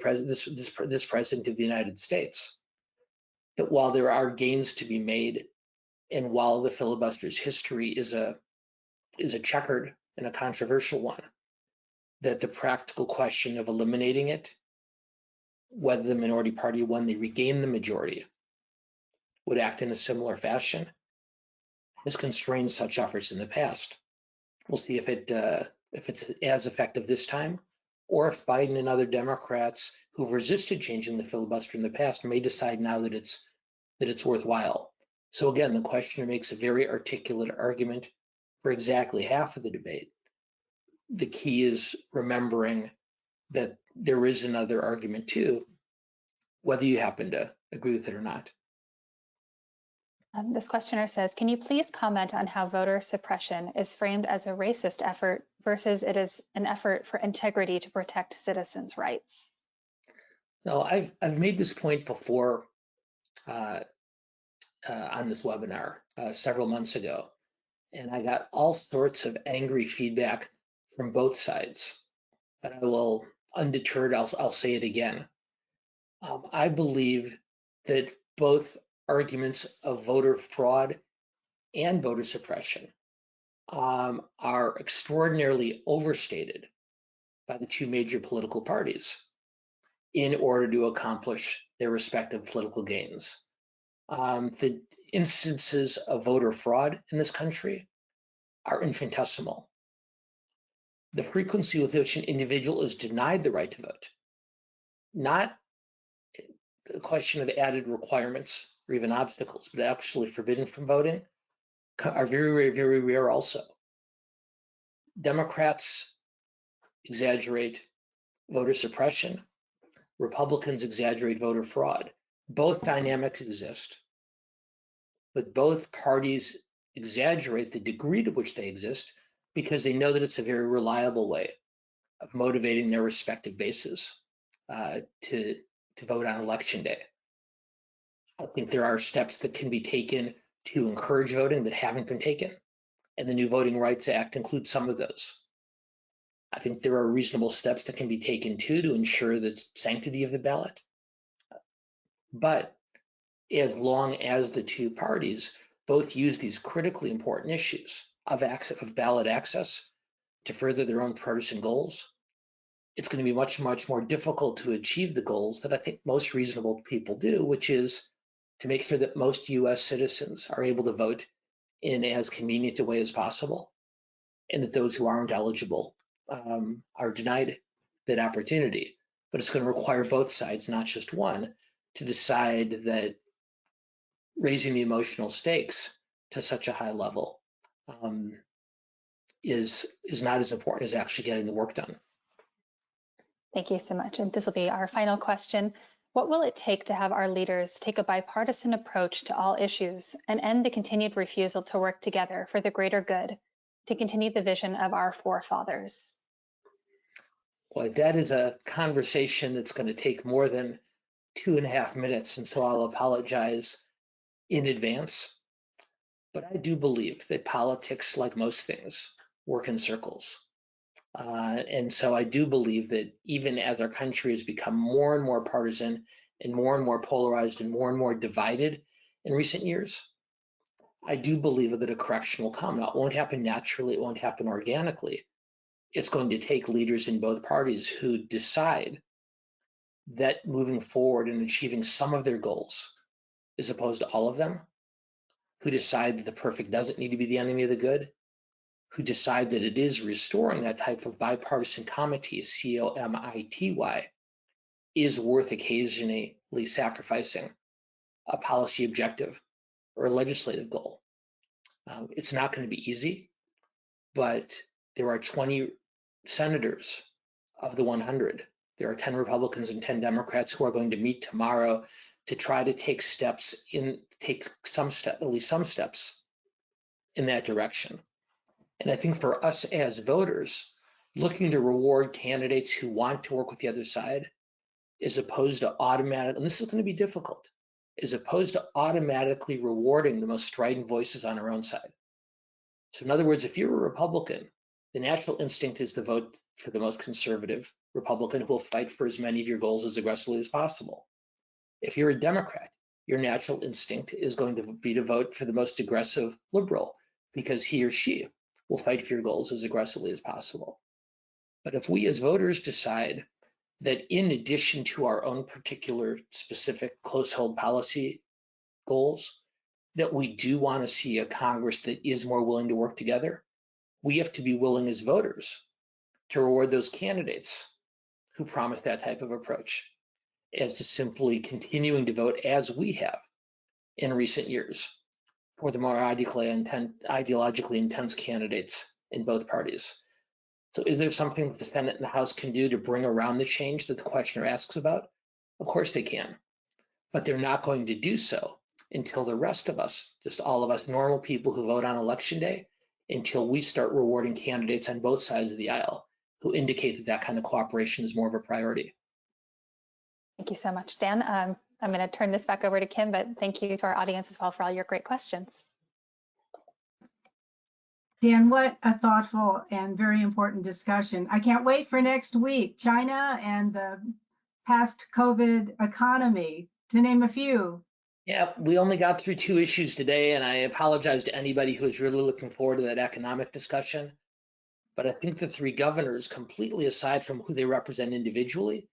president of the United States, that while there are gains to be made, and while the filibuster's history is a checkered and a controversial one, that the practical question of eliminating it, whether the minority party, when they regain the majority, would act in a similar fashion, has constrained such efforts in the past. We'll see if it's as effective this time, or if Biden and other Democrats who've resisted changing the filibuster in the past may decide now that it's worthwhile. So again, the questioner makes a very articulate argument for exactly half of the debate. The key is remembering that there is another argument too, whether you happen to agree with it or not. This questioner says, can you please comment on how voter suppression is framed as a racist effort versus it is an effort for integrity to protect citizens' rights? No, I've made this point before on this webinar several months ago, and I got all sorts of angry feedback from both sides. But I will, undeterred, I'll say it again. I believe that both arguments of voter fraud and voter suppression are extraordinarily overstated by the two major political parties in order to accomplish their respective political gains. The instances of voter fraud in this country are infinitesimal. The frequency with which an individual is denied the right to vote, not a question of added requirements or even obstacles, but actually forbidden from voting, are very, very rare also. Democrats exaggerate voter suppression. Republicans exaggerate voter fraud. Both dynamics exist, but both parties exaggerate the degree to which they exist because they know that it's a very reliable way of motivating their respective bases to vote on election day. I think there are steps that can be taken to encourage voting that haven't been taken, and the new Voting Rights Act includes some of those. I think there are reasonable steps that can be taken too to ensure the sanctity of the ballot. But as long as the two parties both use these critically important issues of ballot access to further their own partisan goals, it's going to be much, much more difficult to achieve the goals that I think most reasonable people do, which is to make sure that most US citizens are able to vote in as convenient a way as possible, and that those who aren't eligible are denied that opportunity. But it's going to require both sides, not just one, to decide that raising the emotional stakes to such a high level is not as important as actually getting the work done. Thank you so much. And this will be our final question. What will it take to have our leaders take a bipartisan approach to all issues and end the continued refusal to work together for the greater good, to continue the vision of our forefathers? Well, that is a conversation that's going to take more than 2.5 minutes, and so I'll apologize in advance. But I do believe that politics, like most things, work in circles. And so I do believe that even as our country has become more and more partisan and more polarized and more divided in recent years, I do believe that a correction will come. Now, it won't happen naturally, it won't happen organically. It's going to take leaders in both parties who decide that moving forward and achieving some of their goals, as opposed to all of them, who decide that the perfect doesn't need to be the enemy of the good, who decide that it is restoring that type of bipartisan comity, COMITY, is worth occasionally sacrificing a policy objective or a legislative goal. It's not going to be easy, but there are 20 senators of the 100. There are 10 Republicans and 10 Democrats who are going to meet tomorrow to try to take at least some steps in that direction. And I think for us as voters, looking to reward candidates who want to work with the other side, as opposed to and this is going to be difficult, as opposed to automatically rewarding the most strident voices on our own side. So in other words, if you're a Republican, the natural instinct is to vote for the most conservative Republican who will fight for as many of your goals as aggressively as possible. If you're a Democrat, your natural instinct is going to be to vote for the most aggressive liberal because he or she will fight for your goals as aggressively as possible. But if we as voters decide that in addition to our own particular specific close-held policy goals, that we do want to see a Congress that is more willing to work together, we have to be willing as voters to reward those candidates who promise that type of approach, as to simply continuing to vote as we have in recent years for the more ideologically intense candidates in both parties. So is there something that the Senate and the House can do to bring around the change that the questioner asks about? Of course they can, but they're not going to do so until the rest of us, just all of us normal people who vote on election day, until we start rewarding candidates on both sides of the aisle who indicate that that kind of cooperation is more of a priority. Thank you so much, Dan. I'm going to turn this back over to Kim, but thank you to our audience as well for all your great questions. Dan, what a thoughtful and very important discussion. I can't wait for next week. China and the post-COVID economy, to name a few. Yeah, we only got through 2 issues today, and I apologize to anybody who's really looking forward to that economic discussion. But I think the 3 governors, completely aside from who they represent individually,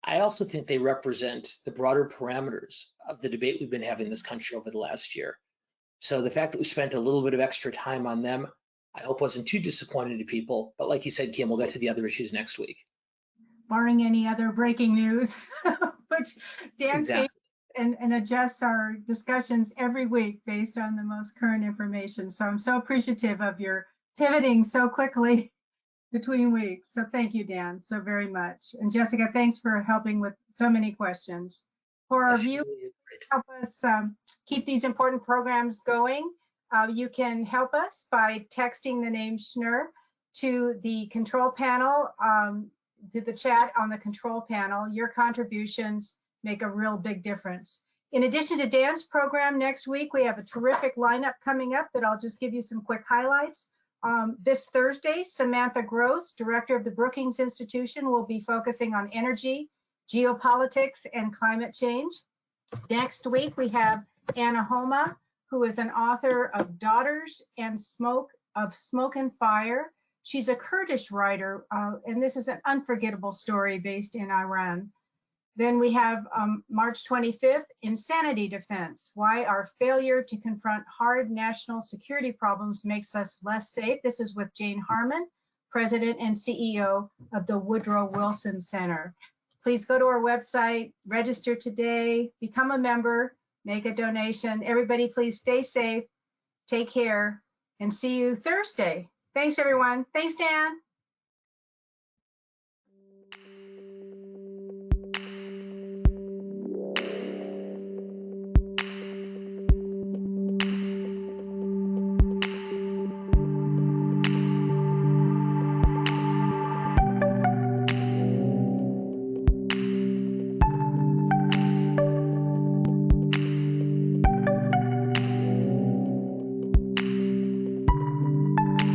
I also think they represent the broader parameters of the debate we've been having in this country over the last year. So the fact that we spent a little bit of extra time on them, I hope wasn't too disappointing to people. But like you said, Kim, we'll get to the other issues next week. Barring any other breaking news, which Dan Exactly. and adjusts our discussions every week based on the most current information. So I'm so appreciative of your pivoting so quickly between weeks. So thank you, Dan, so very much. And Jessica, thanks for helping with so many questions. For our viewers, help us keep these important programs going. You can help us by texting the name Schnur to the control panel, to the chat on the control panel. Your contributions make a real big difference. In addition to Dan's program next week, we have a terrific lineup coming up that I'll just give you some quick highlights. This Thursday, Samantha Gross, director of the Brookings Institution, will be focusing on energy, geopolitics, and climate change. Next week, we have Anna Homa, who is an author of Daughters and Smoke and Fire. She's a Kurdish writer, and this is an unforgettable story based in Iran. Then we have March 25th, Insanity Defense, Why Our Failure to Confront Hard National Security Problems Makes Us Less Safe. This is with Jane Harmon, President and CEO of the Woodrow Wilson Center. Please go to our website, register today, become a member, make a donation. Everybody, please stay safe, take care, and see you Thursday. Thanks, everyone. Thanks, Dan.